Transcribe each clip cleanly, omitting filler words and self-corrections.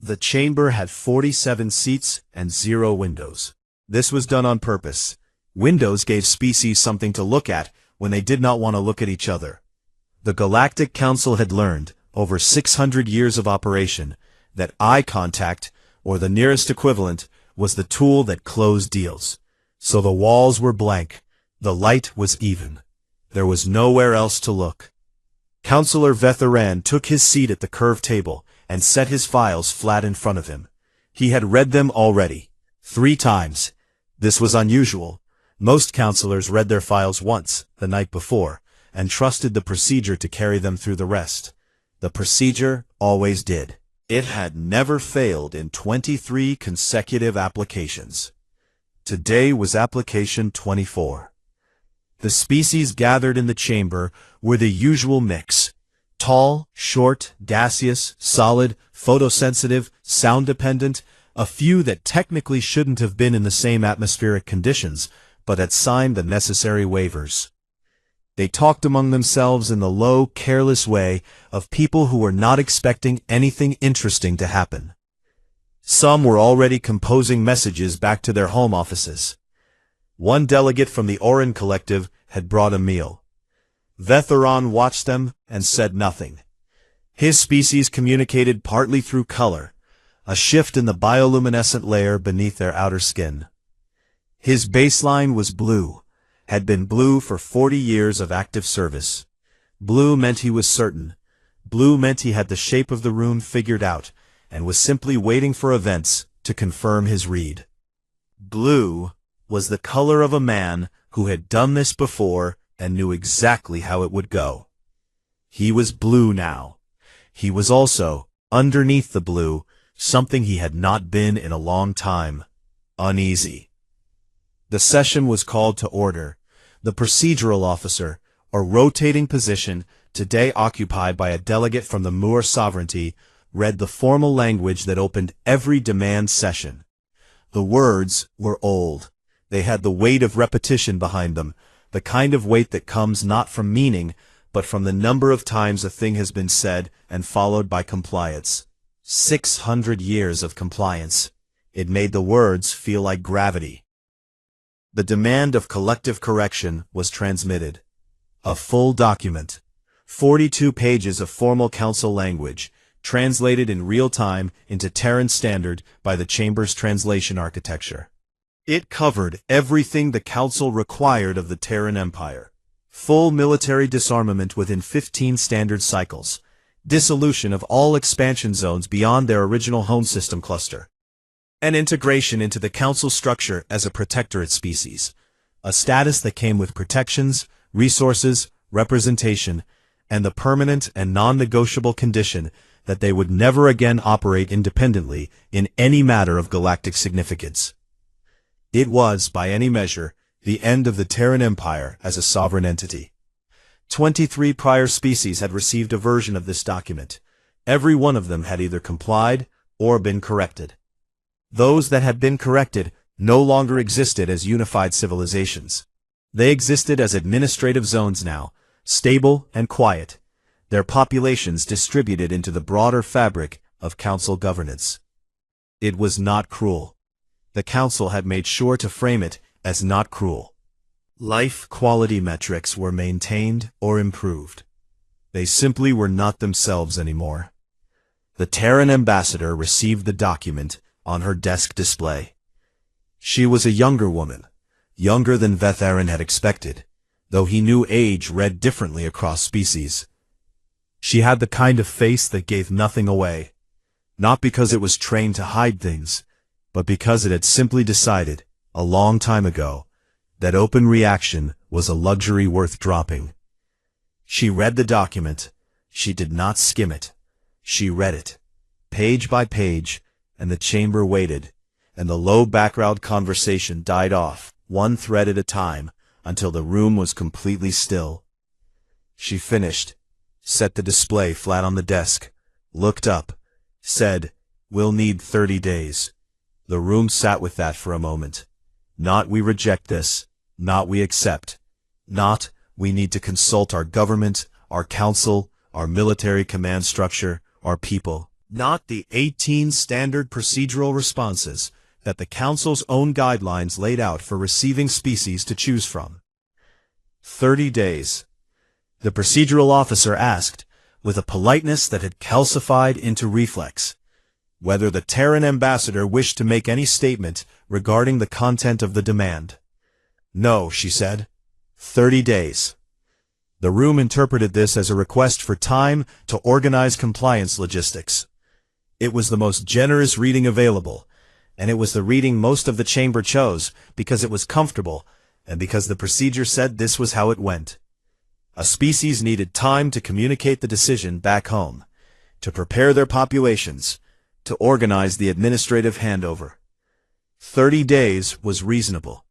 The chamber had 47 seats and 0 windows. This was done on purpose. Windows gave species something to look at when they did not want to look at each other. The Galactic Council had learned, over 600 years of operation, that eye contact, or the nearest equivalent, was the tool that closed deals. So the walls were blank. The light was even. There was nowhere else to look. Councillor Terran took his seat at the curved table and set his files flat in front of him. He had read them already, 3 times. This was unusual. Most councillors read their files once, the night before, and trusted the procedure to carry them through the rest. The procedure always did. It had never failed in 23 consecutive applications. Today was application 24. The species gathered in the chamber were the usual mix: tall, short, gaseous, solid, photosensitive, sound-dependent, a few that technically shouldn't have been in the same atmospheric conditions, but had signed the necessary waivers. They talked among themselves in the low, careless way of people who were not expecting anything interesting to happen. Some were already composing messages back to their home offices. One delegate from the Oran Collective had brought a meal. Terran watched them and said nothing. His species communicated partly through color, a shift in the bioluminescent layer beneath their outer skin. His baseline was blue, had been blue for 40 years of active service. Blue meant he was certain. Blue meant he had the shape of the room figured out, and was simply waiting for events to confirm his read. Blue was the color of a man who had done this before and knew exactly how it would go. He was blue now. He was also, underneath the blue, something he had not been in a long time: uneasy. The session was called to order. The procedural officer, a rotating position today occupied by a delegate from the Moor sovereignty, read the formal language that opened every demand session. The words were old. They had the weight of repetition behind them, the kind of weight that comes not from meaning, but from the number of times a thing has been said and followed by compliance. 600 years of compliance. It made the words feel like gravity. The demand of collective correction was transmitted. A full document. 42 pages of formal council language, translated in real time into Terran standard by the Chamber's translation architecture. It covered everything the Council required of the Terran Empire. Full military disarmament within 15 standard cycles. Dissolution of all expansion zones beyond their original home system cluster. And integration into the Council structure as a protectorate species. A status that came with protections, resources, representation, and the permanent and non-negotiable condition that they would never again operate independently in any matter of galactic significance. It was, by any measure, the end of the Terran Empire as a sovereign entity. 23 prior species had received a version of this document. Every one of them had either complied or been corrected. Those that had been corrected no longer existed as unified civilizations. They existed as administrative zones now, stable and quiet, their populations distributed into the broader fabric of council governance. It was not cruel. The Council had made sure to frame it as not cruel. Life quality metrics were maintained or improved. They simply were not themselves anymore. The Terran ambassador received the document on her desk display. She was a younger woman, younger than Terran had expected, though he knew age read differently across species. She had the kind of face that gave nothing away, not because it was trained to hide things, but because it had simply decided, a long time ago, that open reaction was a luxury worth dropping. She read the document. She did not skim it. She read it, page by page, and the chamber waited, and the low background conversation died off, one thread at a time, until the room was completely still. She finished, set the display flat on the desk, looked up, said, "We'll need 30 days. The room sat with that for a moment. Not "we reject this," not "we accept," not "we need to consult our government, our council, our military command structure, our people." not the 18 standard procedural responses that the Council's own guidelines laid out for receiving species to choose from. 30 days. The procedural officer asked, with a politeness that had calcified into reflex, whether the Terran ambassador wished to make any statement regarding the content of the demand. No, she said. 30 days. The room interpreted this as a request for time to organize compliance logistics. It was the most generous reading available, and it was the reading most of the chamber chose because it was comfortable and because the procedure said this was how it went. A species needed time to communicate the decision back home, to prepare their populations, to organize the administrative handover. 30 days was reasonable.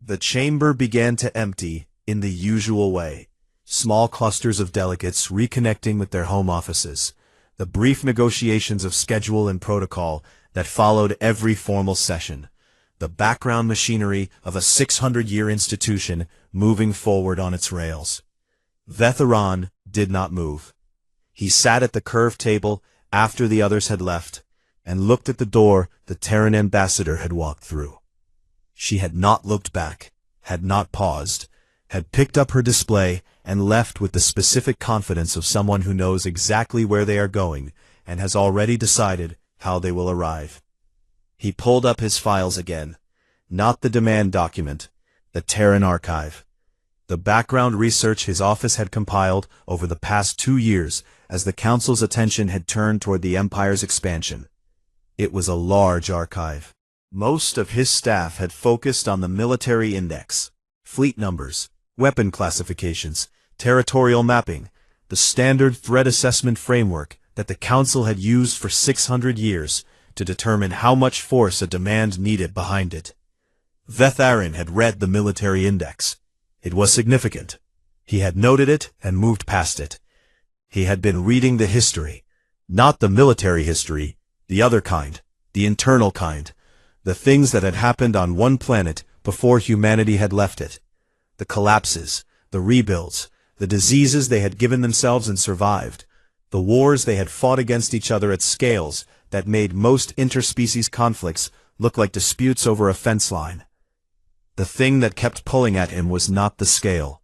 The chamber began to empty in the usual way. Small clusters of delegates reconnecting with their home offices, the brief negotiations of schedule and protocol that followed every formal session, the background machinery of a 600-year institution moving forward on its rails. Vetheran did not move. He sat at the curved table after the others had left and looked at the door the Terran ambassador had walked through. She had not looked back, had not paused, had picked up her display and left with the specific confidence of someone who knows exactly where they are going and has already decided how they will arrive. He pulled up his files again, not the demand document, the Terran archive. The background research his office had compiled over the past 2 years as the Council's attention had turned toward the Empire's expansion. It was a large archive. Most of his staff had focused on the military index, fleet numbers, weapon classifications, territorial mapping, the standard threat assessment framework that the Council had used for 600 years to determine how much force a demand needed behind it. Vetheran had read the military index. It was significant. He had noted it and moved past it. He had been reading the history, not the military history, the other kind, the internal kind, the things that had happened on one planet before humanity had left it. The collapses, the rebuilds, the diseases they had given themselves and survived, the wars they had fought against each other at scales that made most interspecies conflicts look like disputes over a fence line. The thing that kept pulling at him was not the scale.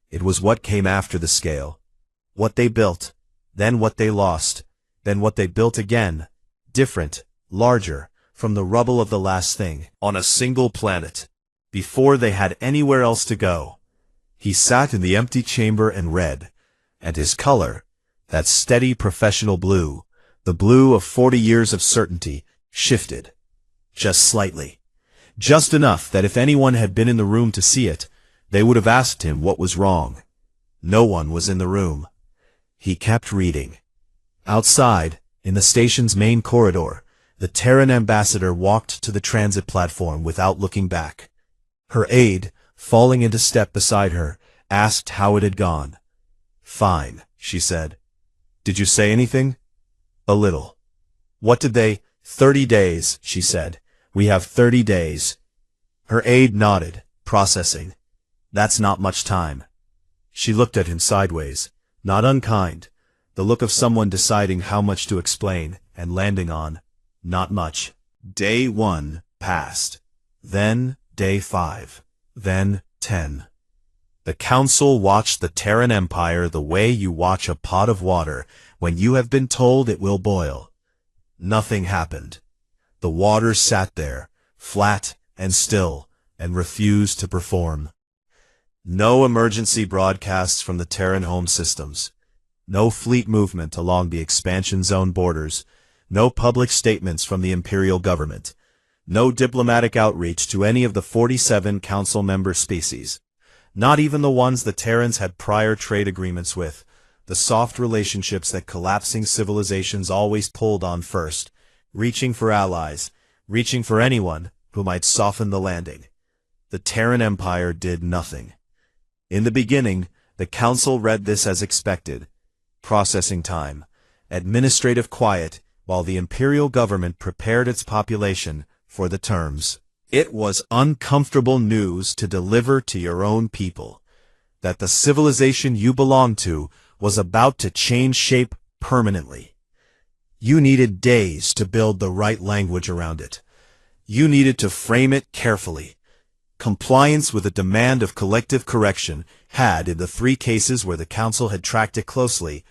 It was what came after the scale. What they built, then what they lost, then what they built again, different, larger, from the rubble of the last thing, on a single planet, before they had anywhere else to go. He sat in the empty chamber and read, and his color, that steady professional blue, the blue of 40 years of certainty, shifted. Just slightly. Just enough that if anyone had been in the room to see it, they would have asked him what was wrong. No one was in the room. He kept reading. Outside, in the station's main corridor, the Terran ambassador walked to the transit platform without looking back. Her aide, falling into step beside her, asked how it had gone. "Fine," she said. "Did you say anything?" "A little." "What did they—" "30 days," she said. "We have 30 days. Her aide nodded, processing. "That's not much time." She looked at him sideways, not unkind, the look of someone deciding how much to explain and landing on, not much. Day 1 passed. Then Day 5. Then 10. The Council watched the Terran Empire the way you watch a pot of water when you have been told it will boil. Nothing happened. The water sat there, flat and still, and refused to perform. No emergency broadcasts from the Terran home systems. No fleet movement along the expansion zone borders. No public statements from the Imperial government. No diplomatic outreach to any of the 47 Council member species. Not even the ones the Terrans had prior trade agreements with, the soft relationships that collapsing civilizations always pulled on first, reaching for allies, reaching for anyone who might soften the landing. The Terran Empire did nothing. In the beginning, the Council read this as expected. Processing time, administrative quiet, while the Imperial government prepared its population for the terms. It was uncomfortable news to deliver to your own people, that the civilization you belonged to was about to change shape permanently. You needed days to build the right language around it. You needed to frame it carefully. Compliance with a demand of collective correction had, in the 3 cases where the Council had tracked it closely,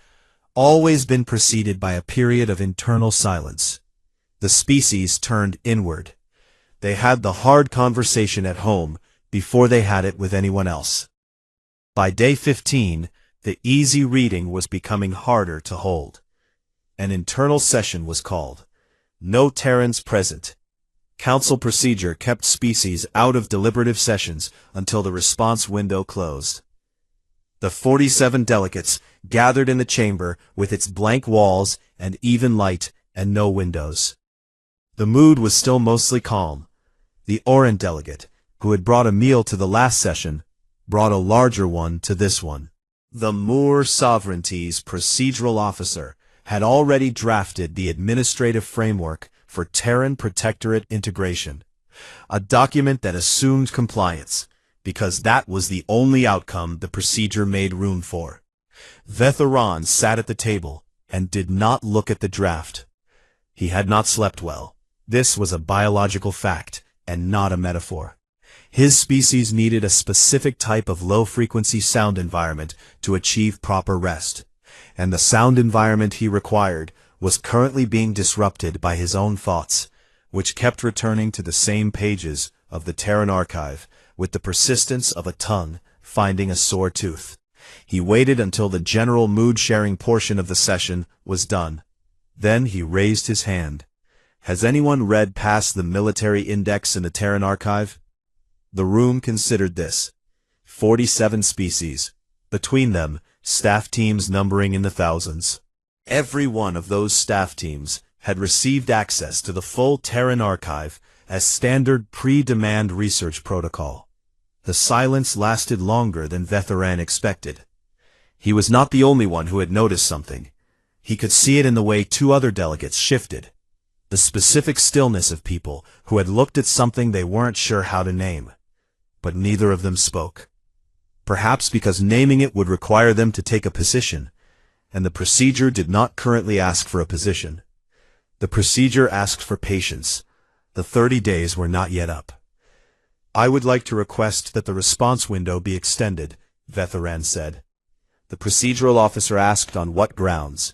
always been preceded by a period of internal silence. The species turned inward. They had the hard conversation at home before they had it with anyone else. By day 15, the easy reading was becoming harder to hold. An internal session was called. No Terrans present. Council procedure kept species out of deliberative sessions until the response window closed. The 47 delegates gathered in the chamber with its blank walls and even light and no windows. The mood was still mostly calm. The Oran delegate, who had brought a meal to the last session, brought a larger one to this one. The Moor Sovereignty's procedural officer had already drafted the administrative framework for Terran Protectorate integration, a document that assumed compliance, because that was the only outcome the procedure made room for. Vetheran sat at the table and did not look at the draft. He had not slept well. This was a biological fact and not a metaphor. His species needed a specific type of low-frequency sound environment to achieve proper rest, and the sound environment he required was currently being disrupted by his own thoughts, which kept returning to the same pages of the Terran archive with the persistence of a tongue finding a sore tooth. He waited until the general mood-sharing portion of the session was done. Then he raised his hand. Has anyone read past the military index in the Terran archive? The room considered this. 47 species. Between them, staff teams numbering in the thousands. Every one of those staff teams had received access to the full Terran archive as standard pre-demand research protocol. The silence lasted longer than Vetheran expected. He was not the only one who had noticed something. He could see it in the way 2 other delegates shifted. The specific stillness of people who had looked at something they weren't sure how to name. But neither of them spoke. Perhaps because naming it would require them to take a position, and the procedure did not currently ask for a position. The procedure asked for patience. The 30 days were not yet up. I would like to request that the response window be extended, Vetheran said. The procedural officer asked on what grounds.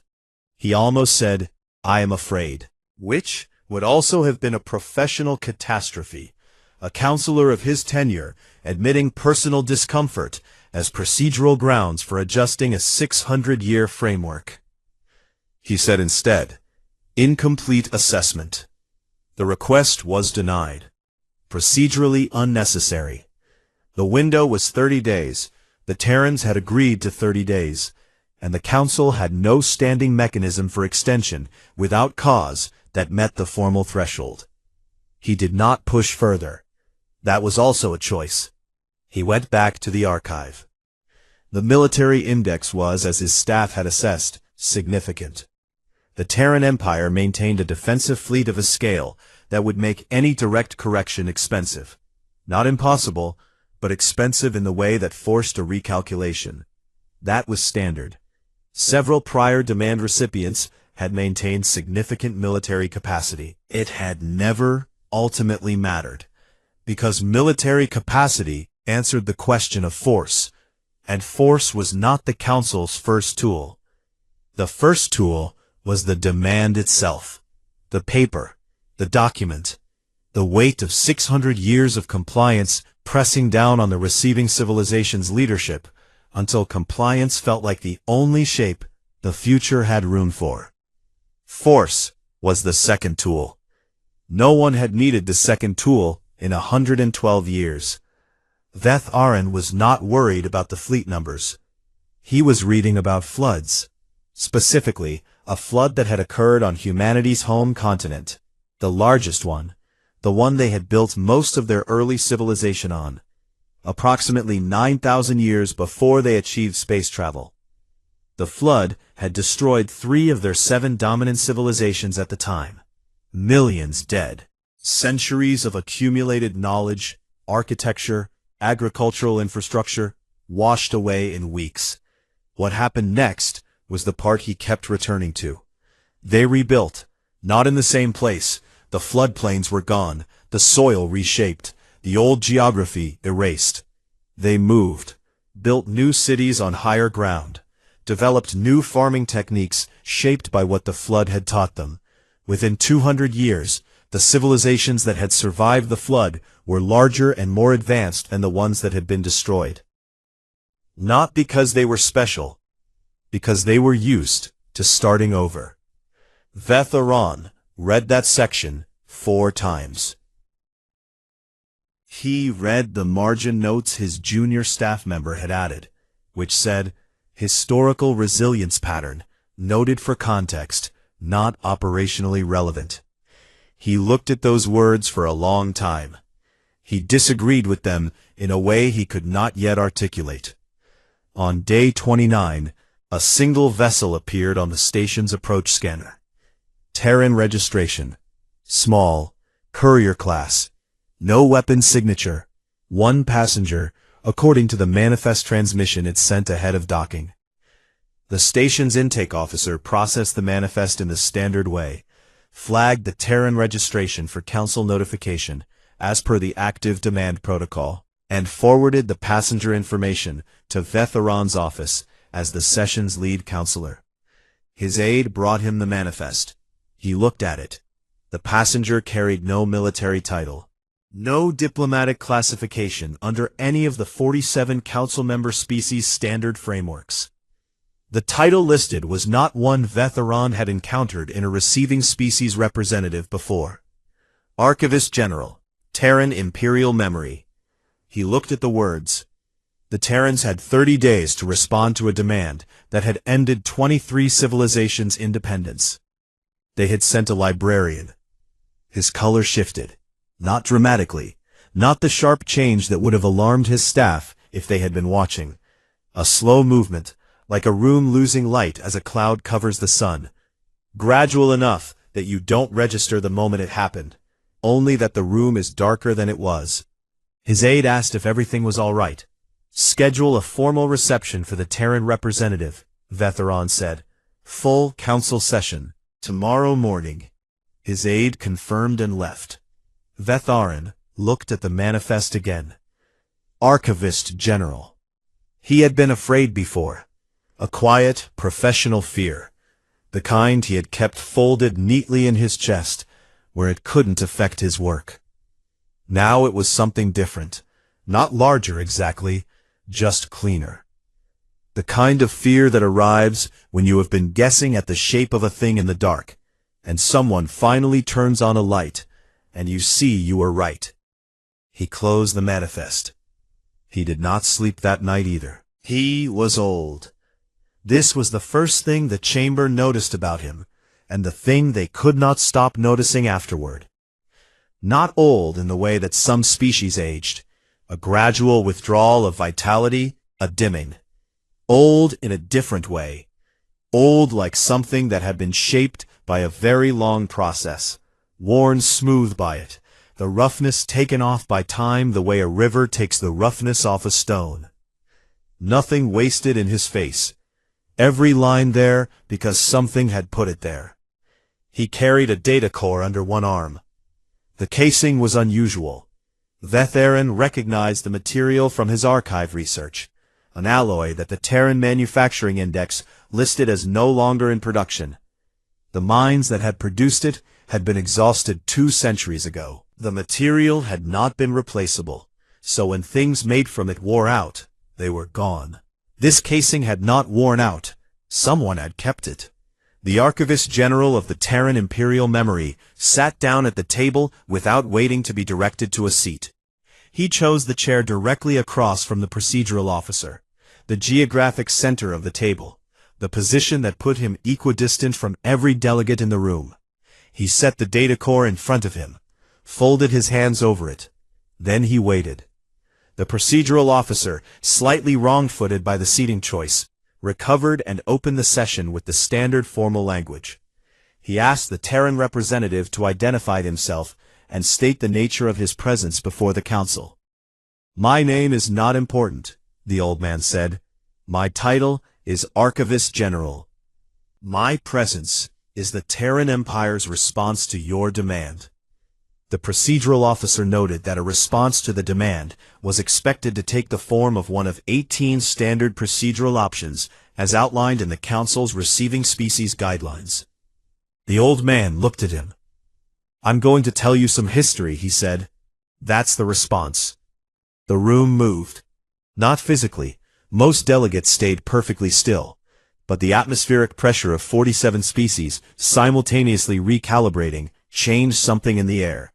He almost said, I am afraid. Which would also have been a professional catastrophe, a counselor of his tenure admitting personal discomfort as procedural grounds for adjusting a 600-year framework. He said instead, incomplete assessment. The request was denied. Procedurally unnecessary. The window was 30 days. The Terrans had agreed to 30 days, and the Council had no standing mechanism for extension without cause that met the formal threshold. He did not push further. That was also a choice. He went back to the archive. The military index was, as his staff had assessed, significant. The Terran Empire maintained a defensive fleet of a scale that would make any direct correction expensive. Not impossible, but expensive in the way that forced a recalculation. That was standard. Several prior demand recipients had maintained significant military capacity. It had never ultimately mattered, because military capacity answered the question of force, and force was not the Council's first tool. The first tool was the demand itself, the paper, the document, the weight of 600 years of compliance pressing down on the receiving civilization's leadership until compliance felt like the only shape the future had room for. Force was the second tool. No one had needed the second tool in 112 years. Vetheran was not worried about the fleet numbers. He was reading about floods. Specifically, a flood that had occurred on humanity's home continent, the largest one, the one they had built most of their early civilization on, approximately 9,000 years before they achieved space travel. The flood had destroyed 3 of their 7 dominant civilizations at the time. Millions dead. Centuries of accumulated knowledge, architecture, agricultural infrastructure, washed away in weeks. What happened next was the part he kept returning to. They rebuilt. Not in the same place. The floodplains were gone, the soil reshaped, the old geography erased. They moved, built new cities on higher ground, developed new farming techniques shaped by what the flood had taught them. Within 200 years, the civilizations that had survived the flood were larger and more advanced than the ones that had been destroyed. Not because they were special, because they were used to starting over. Vetheran read that section 4 times. He read the margin notes his junior staff member had added, which said, "Historical resilience pattern, noted for context, not operationally relevant." He looked at those words for a long time. He disagreed with them in a way he could not yet articulate. On day 29, a single vessel appeared on the station's approach scanner. Terran registration. Small. Courier class. No weapon signature. 1 passenger, according to the manifest transmission it sent ahead of docking. The station's intake officer processed the manifest in the standard way, flagged the Terran registration for council notification, as per the active demand protocol, and forwarded the passenger information to Vetheran's office as the session's lead counselor. His aide brought him the manifest. He looked at it. The passenger carried no military title, no diplomatic classification under any of the 47 council member species standard frameworks. The title listed was not one Vetheran had encountered in a receiving species representative before. Archivist General, Terran Imperial Memory. He looked at the words. The Terrans had 30 days to respond to a demand that had ended 23 civilizations' independence. They had sent a librarian. His color shifted. Not dramatically. Not the sharp change that would have alarmed his staff if they had been watching. A slow movement, like a room losing light as a cloud covers the sun. Gradual enough that you don't register the moment it happened, only that the room is darker than it was. His aide asked if everything was all right. Schedule a formal reception for the Terran representative, Vetheran said. Full council session, tomorrow morning. His aide confirmed and left. Vetheran looked at the manifest again. Archivist General. He had been afraid before. A quiet, professional fear. The kind he had kept folded neatly in his chest, where it couldn't affect his work. Now it was something different. Not larger exactly, just cleaner. The kind of fear that arrives when you have been guessing at the shape of a thing in the dark, and someone finally turns on a light, and you see you were right. He closed the manifest. He did not sleep that night either. He was old. This was the first thing the chamber noticed about him, and the thing they could not stop noticing afterward. Not old in the way that some species aged, a gradual withdrawal of vitality, a dimming. Old in a different way. Old like something that had been shaped by a very long process, worn smooth by it, the roughness taken off by time the way a river takes the roughness off a stone. Nothing wasted in his face. Every line there because something had put it there. He carried a data core under one arm. The casing was unusual. Vetheran recognized the material from his archive research, an alloy that the Terran Manufacturing Index listed as no longer in production. The mines that had produced it had been exhausted 2 centuries ago. The material had not been replaceable, so when things made from it wore out, they were gone. This casing had not worn out. Someone had kept it. The Archivist General of the Terran Imperial Memory sat down at the table without waiting to be directed to a seat. He chose the chair directly across from the procedural officer, the geographic center of the table, the position that put him equidistant from every delegate in the room. He set the data core in front of him, folded his hands over it. Then he waited. The procedural officer, slightly wrong-footed by the seating choice, recovered and opened the session with the standard formal language. He asked the Terran representative to identify himself and state the nature of his presence before the council. "My name is not important," the old man said. "My title is Archivist General. My presence is the Terran Empire's response to your demand. The procedural officer noted that a response to the demand was expected to take the form of one of 18 standard procedural options as outlined in the Council's Receiving Species Guidelines. The old man looked at him. "I'm going to tell you some history," he said. "That's the response." The room moved. Not physically. Most delegates stayed perfectly still. But the atmospheric pressure of 47 species, simultaneously recalibrating, changed something in the air.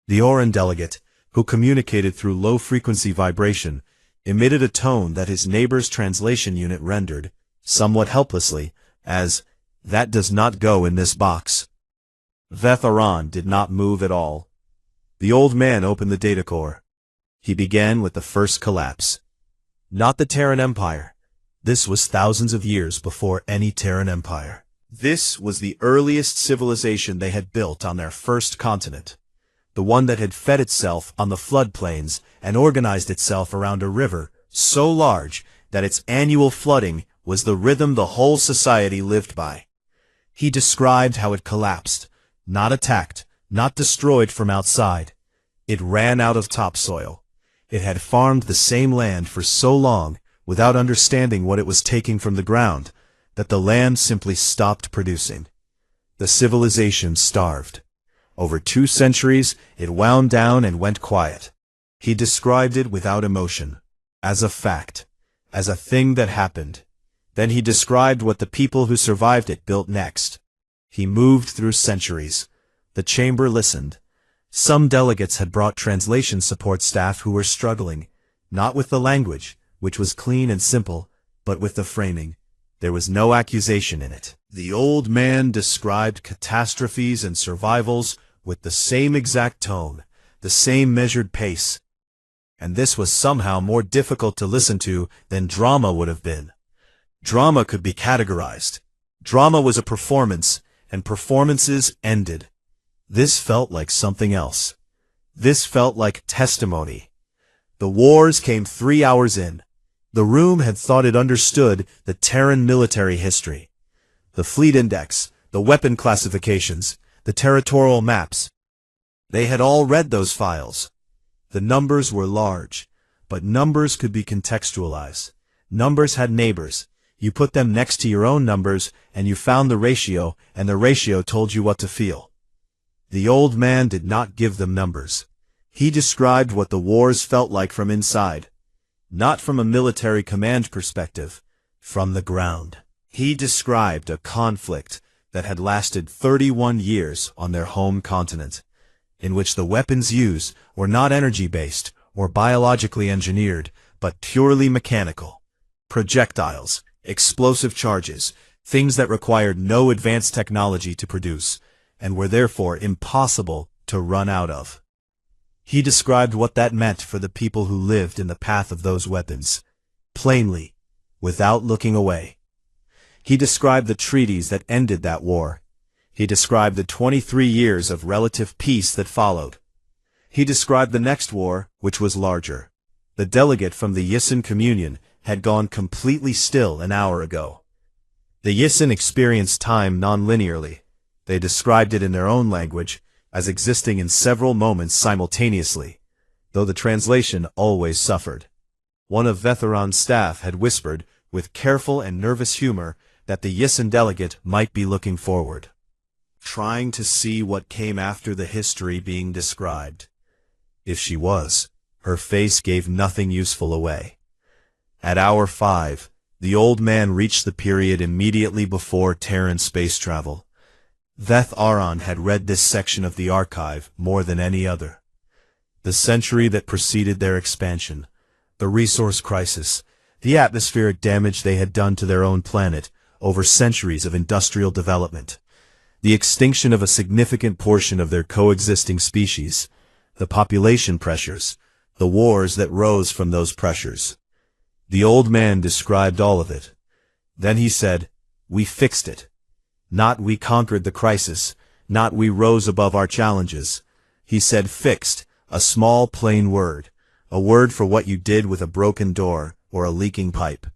The Oran delegate, who communicated through low-frequency vibration, emitted a tone that his neighbor's translation unit rendered, somewhat helplessly, as, "That does not go in this box." Vetharan did not move at all. The old man opened the data core. He began with the first collapse. Not the Terran Empire. This was thousands of years before any Terran Empire. This was the earliest civilization they had built on their first continent. The one that had fed itself on the floodplains and organized itself around a river so large that its annual flooding was the rhythm the whole society lived by. He described how it collapsed, not attacked, not destroyed from outside. It ran out of topsoil. It had farmed the same land for so long, without understanding what it was taking from the ground, that the land simply stopped producing. The civilization starved. Over 2 centuries, it wound down and went quiet. He described it without emotion, as a fact, as a thing that happened. Then he described what the people who survived it built next. He moved through centuries. The chamber listened. Some delegates had brought translation support staff who were struggling, not with the language, which was clean and simple, but with the framing. There was no accusation in it. The old man described catastrophes and survivals with the same exact tone, the same measured pace. And this was somehow more difficult to listen to than drama would have been. Drama could be categorized. Drama was a performance, and performances ended. This felt like something else. This felt like testimony. The wars came 3 hours in. The room had thought it understood the Terran military history. The fleet index, the weapon classifications, the territorial maps. They had all read those files. The numbers were large, but numbers could be contextualized. Numbers had neighbors. You put them next to your own numbers, and you found the ratio, and the ratio told you what to feel. The old man did not give them numbers. He described what the wars felt like from inside. Not from a military command perspective, from the ground. He described a conflict that had lasted 31 years on their home continent, in which the weapons used were not energy-based or biologically engineered, but purely mechanical. Projectiles, explosive charges, things that required no advanced technology to produce, and were therefore impossible to run out of. He described what that meant for the people who lived in the path of those weapons, plainly, without looking away. He described the treaties that ended that war. He described the 23 years of relative peace that followed. He described the next war, which was larger. The delegate from the Yisan Communion had gone completely still an hour ago. The Yisan experienced time non-linearly. They described it in their own language, as existing in several moments simultaneously, though the translation always suffered. One of Vetharan's staff had whispered, with careful and nervous humor, that the Yisan delegate might be looking forward, trying to see what came after the history being described. If she was, her face gave nothing useful away. At hour 5, the old man reached the period immediately before Terran space travel. Vetharan had read this section of the archive more than any other. The century that preceded their expansion, the resource crisis, the atmospheric damage they had done to their own planet over centuries of industrial development, the extinction of a significant portion of their coexisting species, the population pressures, the wars that rose from those pressures. The old man described all of it. Then he said, "We fixed it. Not we conquered the crisis, not we rose above our challenges." He said fixed, a small plain word, a word for what you did with a broken door or a leaking pipe.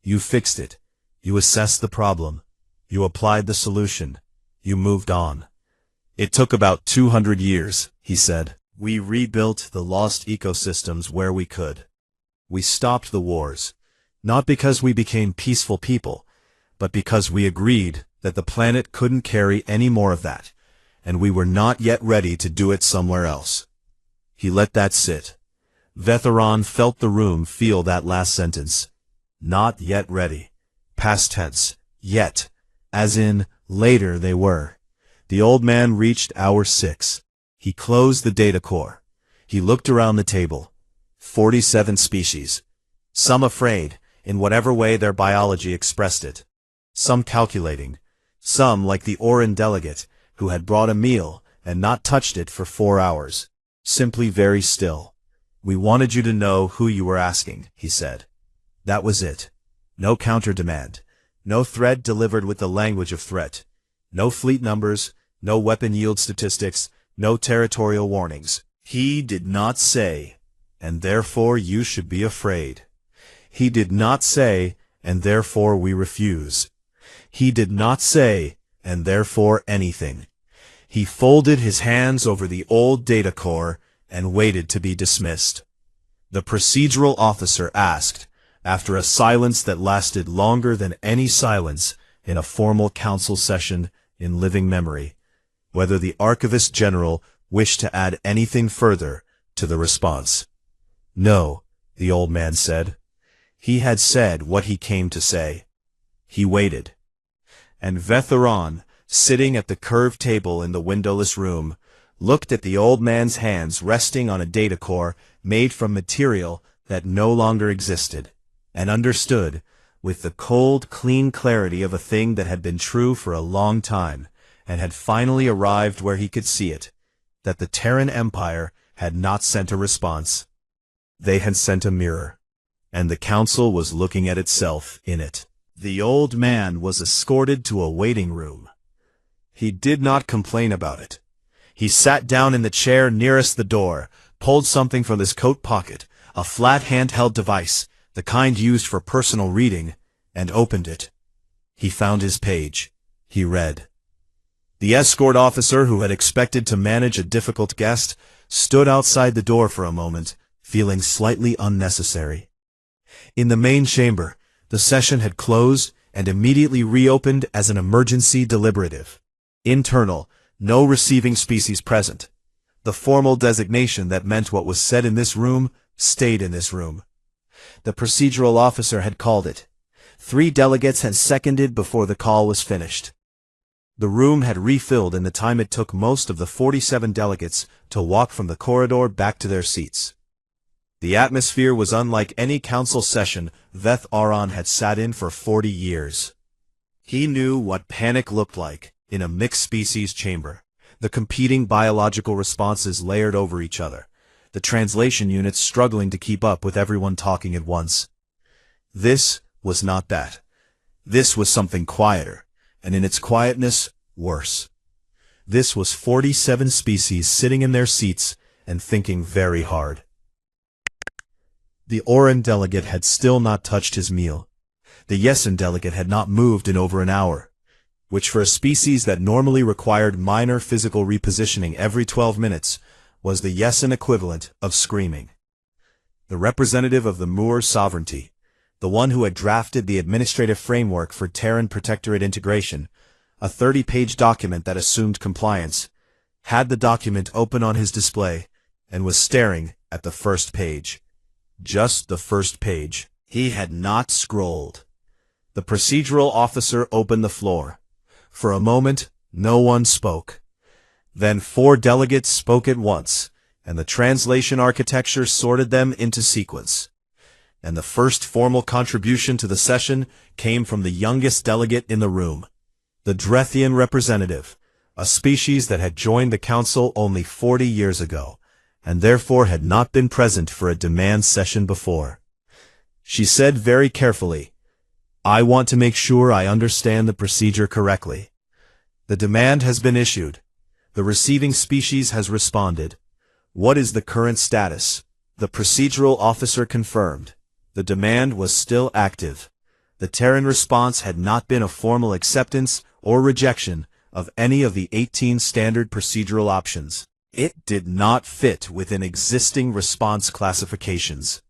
You fixed it. You assessed the problem. You applied the solution. You moved on. It took about 200 years, he said. We rebuilt the lost ecosystems where we could. We stopped the wars, not because we became peaceful people, but because we agreed that the planet couldn't carry any more of that, and we were not yet ready to do it somewhere else. He let that sit. Vetheron felt the room feel that last sentence. Not yet ready. Past tense. Yet. As in, later they were. The old man reached hour 6. He closed the data core. He looked around the table. 47 species. Some afraid, in whatever way their biology expressed it. Some calculating. Some like the Oran delegate, who had brought a meal and not touched it for 4 hours. Simply very still. We wanted you to know who you were asking, he said. That was it. No counter-demand. No threat delivered with the language of threat. No fleet numbers, no weapon yield statistics, no territorial warnings. He did not say, and therefore you should be afraid. He did not say, and therefore we refuse. He did not say, and therefore anything. He folded his hands over the old data core and waited to be dismissed. The procedural officer asked, after a silence that lasted longer than any silence in a formal council session in living memory, whether the Archivist General wished to add anything further to the response. No, the old man said. He had said what he came to say. He waited. And Vetheron, sitting at the curved table in the windowless room, looked at the old man's hands resting on a data core made from material that no longer existed, and understood, with the cold, clean clarity of a thing that had been true for a long time, and had finally arrived where he could see it, that the Terran Empire had not sent a response. They had sent a mirror, and the Council was looking at itself in it. The old man was escorted to a waiting room. He did not complain about it. He sat down in the chair nearest the door, pulled something from his coat pocket, a flat handheld device, the kind used for personal reading, and opened it. He found his page. He read. The escort officer, who had expected to manage a difficult guest, stood outside the door for a moment, feeling slightly unnecessary. In the main chamber, the session had closed and immediately reopened as an emergency deliberative. Internal, no receiving species present. The formal designation that meant what was said in this room stayed in this room. The procedural officer had called it. 3 delegates had seconded before the call was finished. The room had refilled in the time it took most of the 47 delegates to walk from the corridor back to their seats. The atmosphere was unlike any council session Vetheron had sat in for 40 years. He knew what panic looked like in a mixed-species chamber, the competing biological responses layered over each other, the translation units struggling to keep up with everyone talking at once. This was not that. This was something quieter, and in its quietness, worse. This was 47 species sitting in their seats and thinking very hard. The Oran delegate had still not touched his meal. The Yessen delegate had not moved in over an hour, which for a species that normally required minor physical repositioning every 12 minutes was the Yessen equivalent of screaming. The representative of the Moor sovereignty, the one who had drafted the administrative framework for Terran protectorate integration, a 30-page document that assumed compliance, had the document open on his display and was staring at the first page. Just the first page. He had not scrolled. The procedural officer opened the floor. For a moment, no one spoke. Then 4 delegates spoke at once, and the translation architecture sorted them into sequence. And the first formal contribution to the session came from the youngest delegate in the room, the Drethian representative, a species that had joined the council only 40 years ago, and therefore had not been present for a demand session before. She said very carefully, "I want to make sure I understand the procedure correctly. The demand has been issued. The receiving species has responded. What is the current status?" The procedural officer confirmed. The demand was still active. The Terran response had not been a formal acceptance or rejection of any of the 18 standard procedural options. It did not fit within existing response classifications.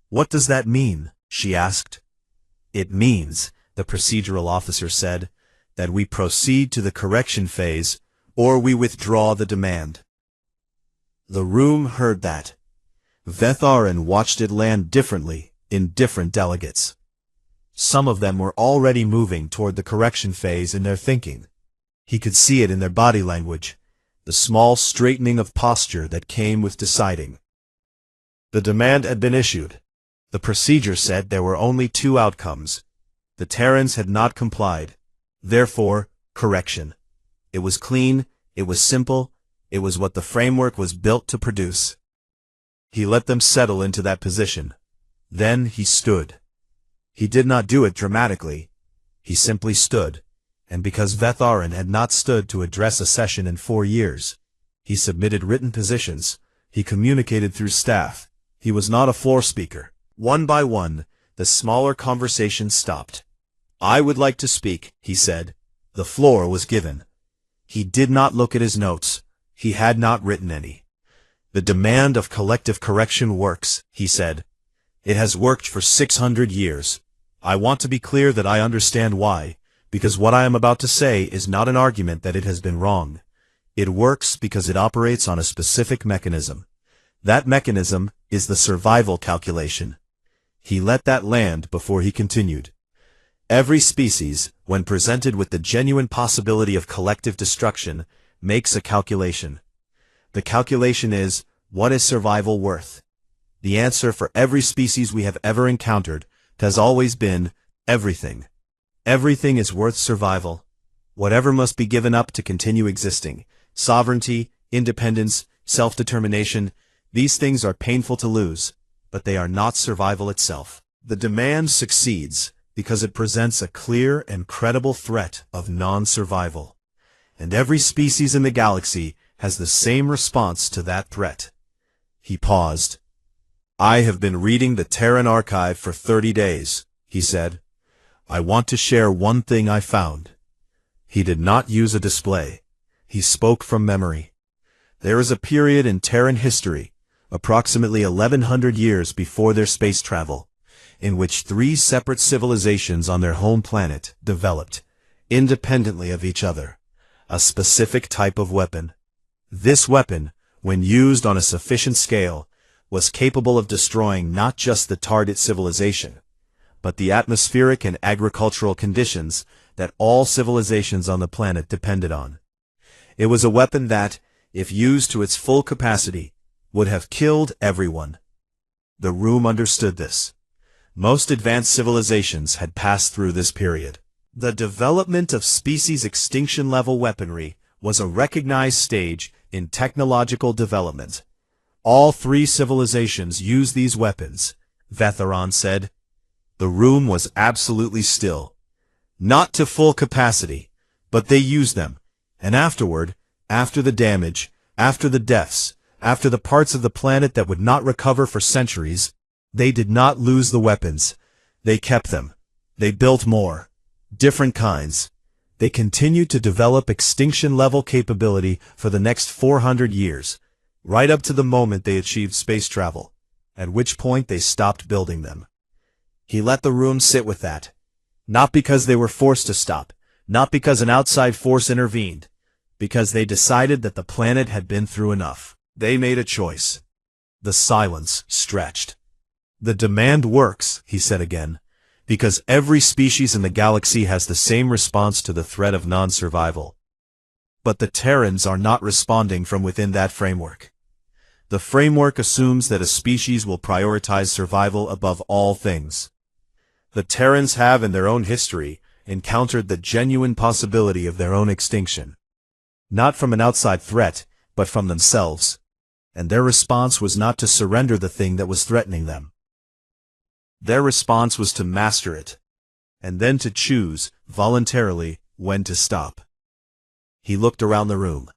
"What does that mean?" she asked. "It means," the procedural officer said, "that we proceed to the correction phase, or we withdraw the demand." The room heard that. Vetharan watched it land differently in different delegates. Some of them were already moving toward the correction phase in their thinking. He could see it in their body language, the small straightening of posture that came with deciding. The demand had been issued. The procedure said there were only two outcomes. The Terrans had not complied. Therefore, correction. It was clean, it was simple, it was what the framework was built to produce. He let them settle into that position. Then he stood. He did not do it dramatically. He simply stood, and because Vetharan had not stood to address a session in 4 years, he submitted written positions, he communicated through staff. He was not a floor speaker. One by one, the smaller conversations stopped. "I would like to speak," he said. The floor was given. He did not look at his notes. He had not written any. "The demand of collective correction works," he said. "It has worked for 600 years. I want to be clear that I understand why, because what I am about to say is not an argument that it has been wrong. It works because it operates on a specific mechanism. That mechanism is the survival calculation." He let that land before he continued. "Every species, when presented with the genuine possibility of collective destruction, makes a calculation. The calculation is, what is survival worth? The answer for every species we have ever encountered has always been, everything. Everything is worth survival. Whatever must be given up to continue existing. Sovereignty, independence, self-determination, these things are painful to lose, but they are not survival itself. The demand succeeds because it presents a clear and credible threat of non-survival. And every species in the galaxy has the same response to that threat." He paused. "I have been reading the Terran archive for 30 days, he said. "I want to share one thing I found." He did not use a display. He spoke from memory. There is a period in Terran history, approximately 1100 years before their space travel, in which 3 separate civilizations on their home planet developed, independently of each other, a specific type of weapon. This weapon, when used on a sufficient scale, was capable of destroying not just the target civilization, but the atmospheric and agricultural conditions that all civilizations on the planet depended on. It was a weapon that, if used to its full capacity, would have killed everyone. The room understood this. Most advanced civilizations had passed through this period. The development of species extinction-level weaponry was a recognized stage in technological development. All 3 civilizations used these weapons, Vetharan said. The room was absolutely still. Not to full capacity, but they used them, and afterward, after the damage, after the deaths, after the parts of the planet that would not recover for centuries, they did not lose the weapons. They kept them. They built more. Different kinds. They continued to develop extinction-level capability for the next 400 years, right up to the moment they achieved space travel, at which point they stopped building them. He let the room sit with that. Not because they were forced to stop, not because an outside force intervened, because they decided that the planet had been through enough. They made a choice. The silence stretched. "The demand works," he said again, "because every species in the galaxy has the same response to the threat of non-survival. But the Terrans are not responding from within that framework. The framework assumes that a species will prioritize survival above all things. The Terrans have, in their own history, encountered the genuine possibility of their own extinction. Not from an outside threat, but from themselves. And their response was not to surrender the thing that was threatening them. Their response was to master it, and then to choose, voluntarily, when to stop." He looked around the room.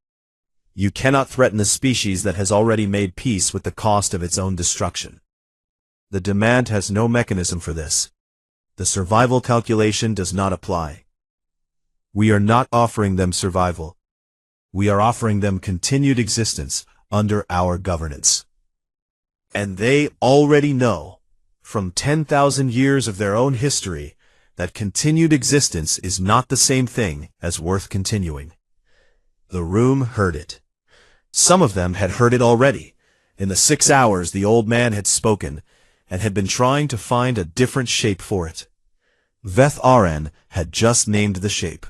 "You cannot threaten a species that has already made peace with the cost of its own destruction. The demand has no mechanism for this. The survival calculation does not apply. We are not offering them survival. We are offering them continued existence under our governance. And they already know, from 10,000 years of their own history, that continued existence is not the same thing as worth continuing. The room heard it. Some of them had heard it already. In the 6 hours the old man had spoken, and had been trying to find a different shape for it. Veth Aran had just named the shape.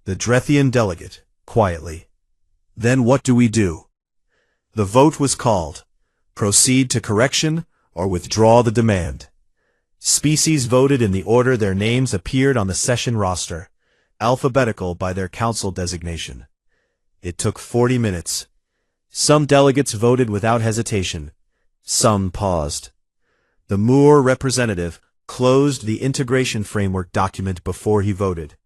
The Drethian delegate, quietly. Then what do we do? The vote was called. Proceed to correction or withdraw the demand. Species voted in the order their names appeared on the session roster, alphabetical by their council designation. It took 40 minutes. Some delegates voted without hesitation. Some paused. The Moore representative closed the integration framework document before he voted.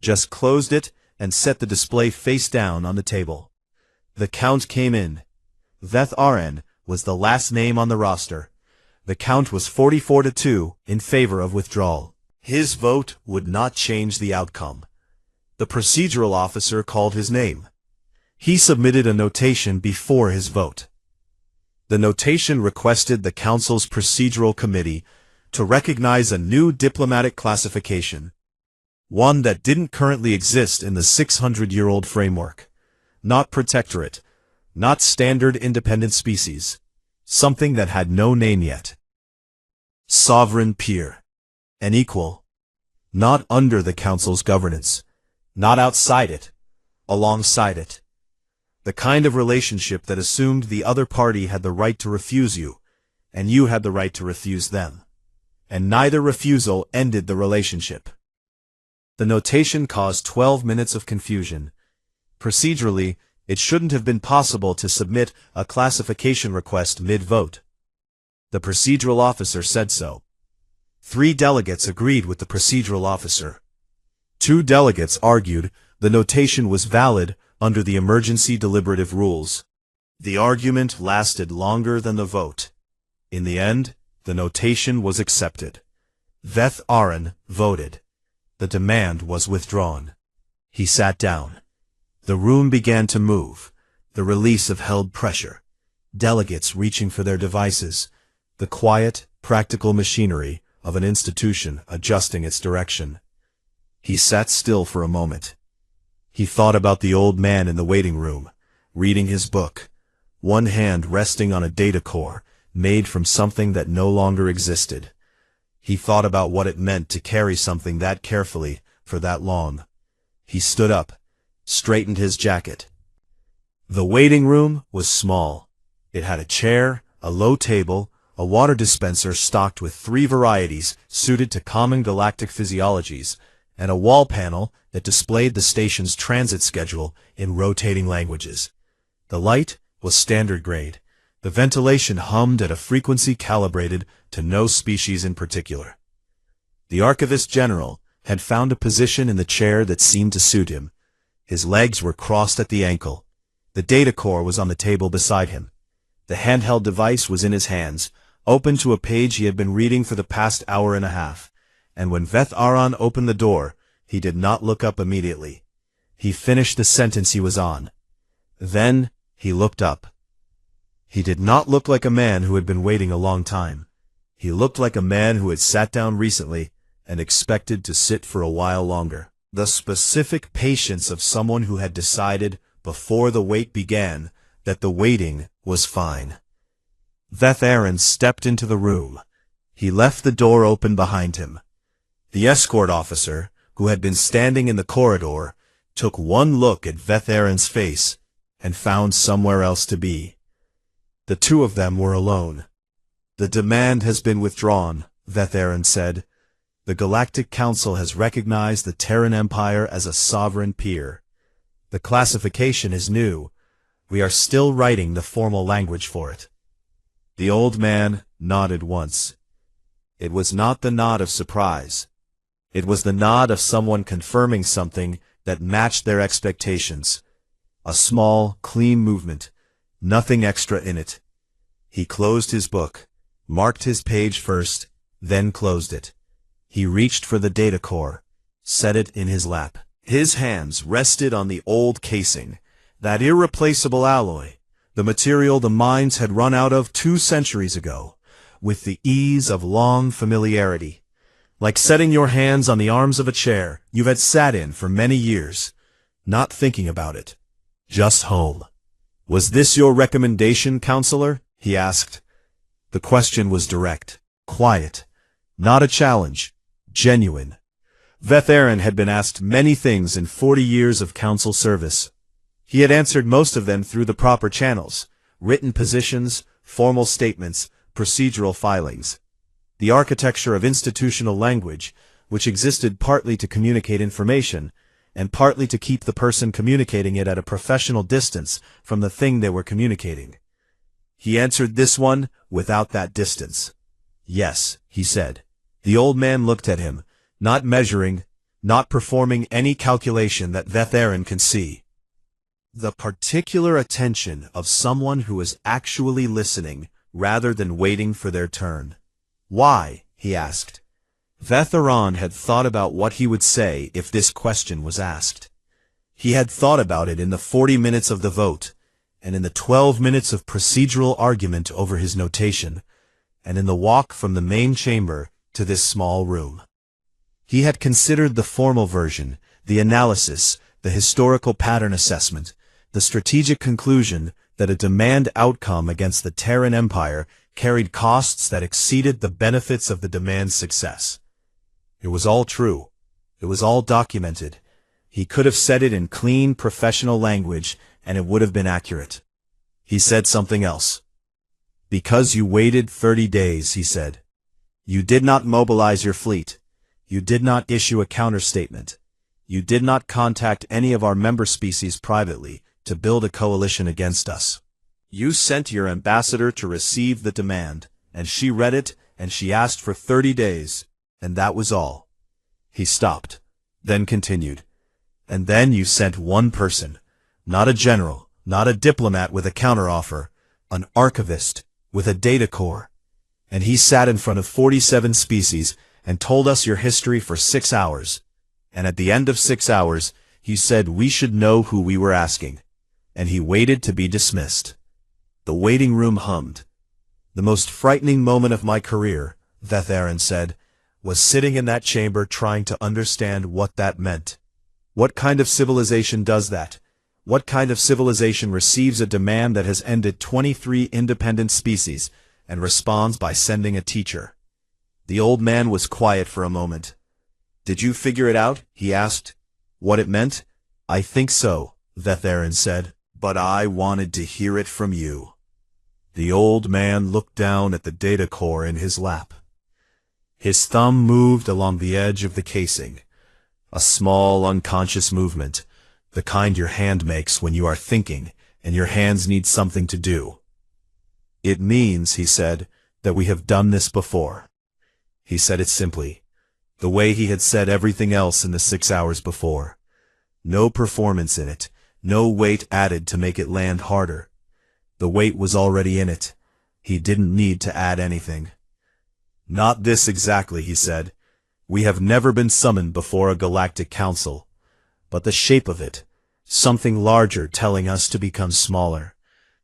Just closed it and set the display face down on the table. The count came in. Veth Aran was the last name on the roster. The count was 44-2 in favor of withdrawal. His vote would not change the outcome. The procedural officer called his name. He submitted a notation before his vote. The notation requested the Council's procedural committee to recognize a new diplomatic classification, one that didn't currently exist in the 600-year-old framework. Not protectorate, not standard independent species, something that had no name yet. Sovereign peer, an equal, not under the Council's governance, not outside it, alongside it. The kind of relationship that assumed the other party had the right to refuse you, and you had the right to refuse them. And neither refusal ended the relationship. The notation caused 12 minutes of confusion. Procedurally, it shouldn't have been possible to submit a classification request mid-vote. The procedural officer said so. 3 delegates agreed with the procedural officer. 2 delegates argued the notation was valid under the emergency deliberative rules. The argument lasted longer than the vote. In the end, the notation was accepted. Veth Aran voted. The demand was withdrawn. He sat down. The room began to move, the release of held pressure. Delegates reaching for their devices, the quiet, practical machinery of an institution adjusting its direction. He sat still for a moment. He thought about the old man in the waiting room, reading his book, one hand resting on a data core made from something that no longer existed. He thought about what it meant to carry something that carefully for that long. He stood up, straightened his jacket. The waiting room was small. It had a chair, a low table, a water dispenser stocked with 3 varieties suited to common galactic physiologies, and a wall panel that displayed the station's transit schedule in rotating languages. The light was standard grade. The ventilation hummed at a frequency calibrated to no species in particular. The Archivist General had found a position in the chair that seemed to suit him. His legs were crossed at the ankle. The data core was on the table beside him. The handheld device was in his hands, open to a page he had been reading for the past hour and a half. And when Veth Aran opened the door, he did not look up immediately. He finished the sentence he was on. Then he looked up. He did not look like a man who had been waiting a long time. He looked like a man who had sat down recently and expected to sit for a while longer. The specific patience of someone who had decided before the wait began that the waiting was fine. Veth Aran stepped into the room. He left the door open behind him. The escort officer, who had been standing in the corridor, took one look at Veth Aran's face and found somewhere else to be. The 2 of them were alone. The demand has been withdrawn, Veth Aran said. The Galactic Council has recognized the Terran Empire as a sovereign peer. The classification is new. We are still writing the formal language for it. The old man nodded once. It was not the nod of surprise. It was the nod of someone confirming something that matched their expectations. A small, clean movement, nothing extra in it. He closed his book, marked his page first, then closed it. He reached for the data core, set it in his lap. His hands rested on the old casing, that irreplaceable alloy, the material the minds had run out of 2 centuries ago, with the ease of long familiarity. Like setting your hands on the arms of a chair you had sat in for many years, not thinking about it. Just home. "Was this your recommendation, counselor?" he asked. The question was direct, quiet, not a challenge, genuine. Terran had been asked many things in 40 years of council service. He had answered most of them through the proper channels: written positions, formal statements, procedural filings. The architecture of institutional language, which existed partly to communicate information, and partly to keep the person communicating it at a professional distance from the thing they were communicating. He answered this one without that distance. "Yes," he said. The old man looked at him, not measuring, not performing any calculation that Terran can see. The particular attention of someone who is actually listening rather than waiting for their turn. "Why?" he asked. Terran had thought about what he would say if this question was asked. He had thought about it in the 40 minutes of the vote, and in the 12 minutes of procedural argument over his notation, and in the walk from the main chamber to this small room. He had considered the formal version, the analysis, the historical pattern assessment, the strategic conclusion that a demand outcome against the Terran Empire carried costs that exceeded the benefits of the demand's success. It was all true. It was all documented. He could have said it in clean, professional language, and it would have been accurate. He said something else. "Because you waited 30 days, he said. "You did not mobilize your fleet. You did not issue a counterstatement. You did not contact any of our member species privately to build a coalition against us. You sent your ambassador to receive the demand, and she read it, and she asked for 30 days, and that was all." He stopped, then continued. "And then you sent one person, not a general, not a diplomat with a counteroffer, an archivist with a data core. And he sat in front of 47 species and told us your history for 6 hours. And at the end of 6 hours, he said we should know who we were asking. And he waited to be dismissed." The waiting room hummed. "The most frightening moment of my career," Terran said, "was sitting in that chamber trying to understand what that meant. What kind of civilization does that? What kind of civilization receives a demand that has ended 23 independent species and responds by sending a teacher?" The old man was quiet for a moment. "Did you figure it out?" he asked. "What it meant?" "I think so," Terran said, "but I wanted to hear it from you." The old man looked down at the data core in his lap. His thumb moved along the edge of the casing, a small unconscious movement, the kind your hand makes when you are thinking and your hands need something to do. "It means," he said, "that we have done this before." He said it simply, the way he had said everything else in the 6 hours before. No performance in it, no weight added to make it land harder. The weight was already in it. He didn't need to add anything. "Not this exactly," he said. "We have never been summoned before a galactic council. But the shape of it, something larger telling us to become smaller.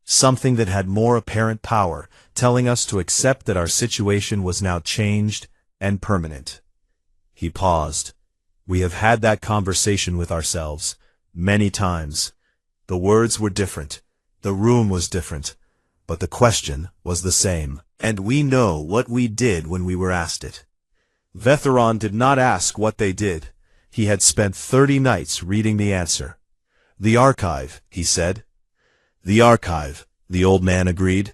Something that had more apparent power, telling us to accept that our situation was now changed and permanent." He paused. "We have had that conversation with ourselves, many times. The words were different. The room was different, but the question was the same, and we know what we did when we were asked it." Terran did not ask what they did. He had spent 30 nights reading the answer. "The archive," he said. "The archive," the old man agreed.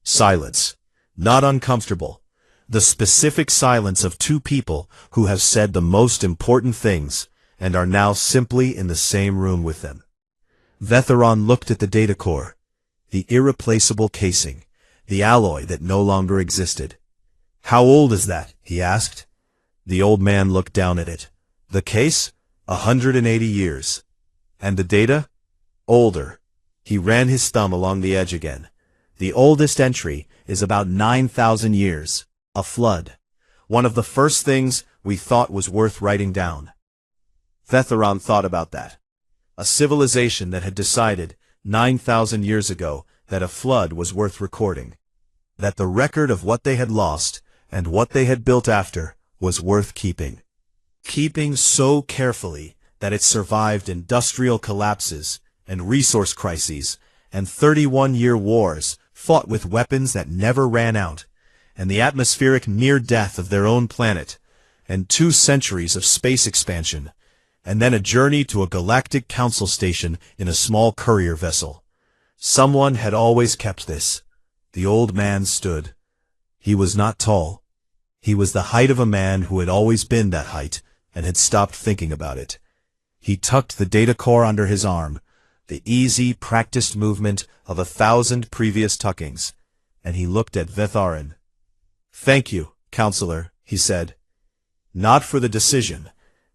Silence. Not uncomfortable. The specific silence of 2 people who have said the most important things and are now simply in the same room with them. Terran looked at the data core, the irreplaceable casing, the alloy that no longer existed. "How old is that?" he asked. The old man looked down at it. "The case? 180 years. And the data? Older." He ran his thumb along the edge again. "The oldest entry is about 9,000 years. A flood. One of the first things we thought was worth writing down." Vetheran thought about that. A civilization that had decided, 9,000 years ago, that a flood was worth recording. That the record of what they had lost, and what they had built after, was worth keeping. Keeping so carefully that it survived industrial collapses, and resource crises, and 31-year wars, fought with weapons that never ran out, and the atmospheric near-death of their own planet, and 2 centuries of space expansion, and then a journey to a galactic council station in a small courier vessel. Someone had always kept this. The old man stood. He was not tall. He was the height of a man who had always been that height, and had stopped thinking about it. He tucked the data core under his arm, the easy, practiced movement of 1,000 previous tuckings, and he looked at Vetheran. "Thank you, counselor," he said. "Not for the decision,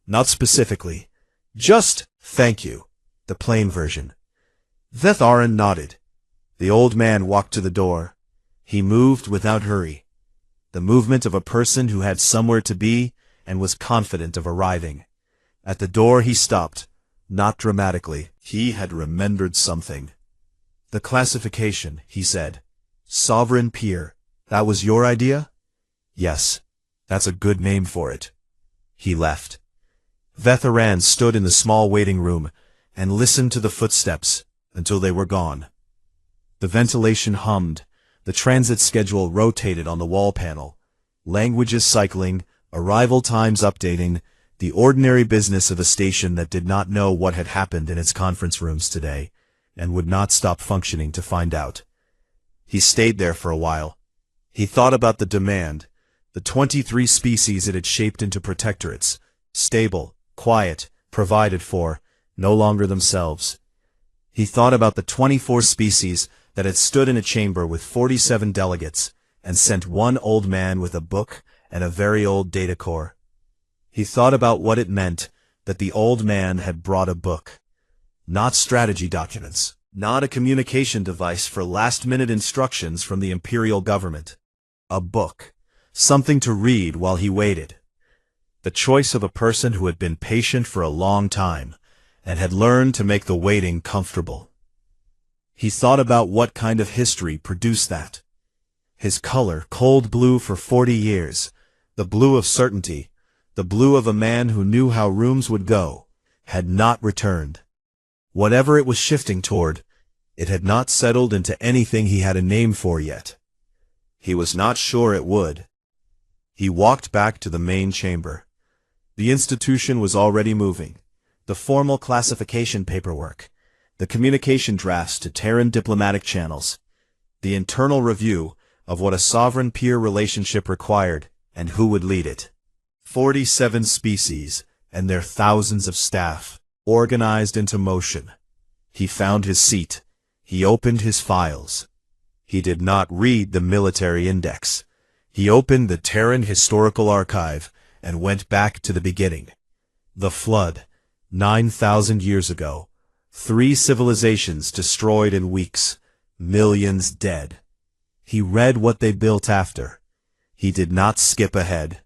not specifically. Just thank you," the plain version. Vetheran nodded. The old man walked to the door. He moved without hurry, the movement of a person who had somewhere to be and was confident of arriving. At the door he stopped, not dramatically. He had remembered something. "The classification," he said. "Sovereign peer. That was your idea?" "Yes, that's a good name for it." He left. Vetheran stood in the small waiting room and listened to the footsteps until they were gone. The ventilation hummed, the transit schedule rotated on the wall panel, languages cycling, arrival times updating, the ordinary business of a station that did not know what had happened in its conference rooms today, and would not stop functioning to find out. He stayed there for a while. He thought about the demand, the 23 species it had shaped into protectorates, stable, quiet, provided for, no longer themselves. He thought about the 24 species that had stood in a chamber with 47 delegates, and sent one old man with a book and a very old data core. He thought about what it meant that the old man had brought a book. Not strategy documents, not a communication device for last-minute instructions from the imperial government. A book, something to read while he waited. The choice of a person who had been patient for a long time, and had learned to make the waiting comfortable. He thought about what kind of history produced that. His color, cold blue for 40 years, the blue of certainty, the blue of a man who knew how rooms would go, had not returned. Whatever it was shifting toward, it had not settled into anything he had a name for yet. He was not sure it would. He walked back to the main chamber. The institution was already moving. The formal classification paperwork, the communication drafts to Terran diplomatic channels, the internal review of what a sovereign peer relationship required and who would lead it. 47 species and their thousands of staff, organized into motion. He found his seat. He opened his files. He did not read the military index. He opened the Terran Historical Archive and went back to the beginning. The flood, 9,000 years ago. 3 civilizations destroyed in weeks. Millions dead. He read what they built after. He did not skip ahead.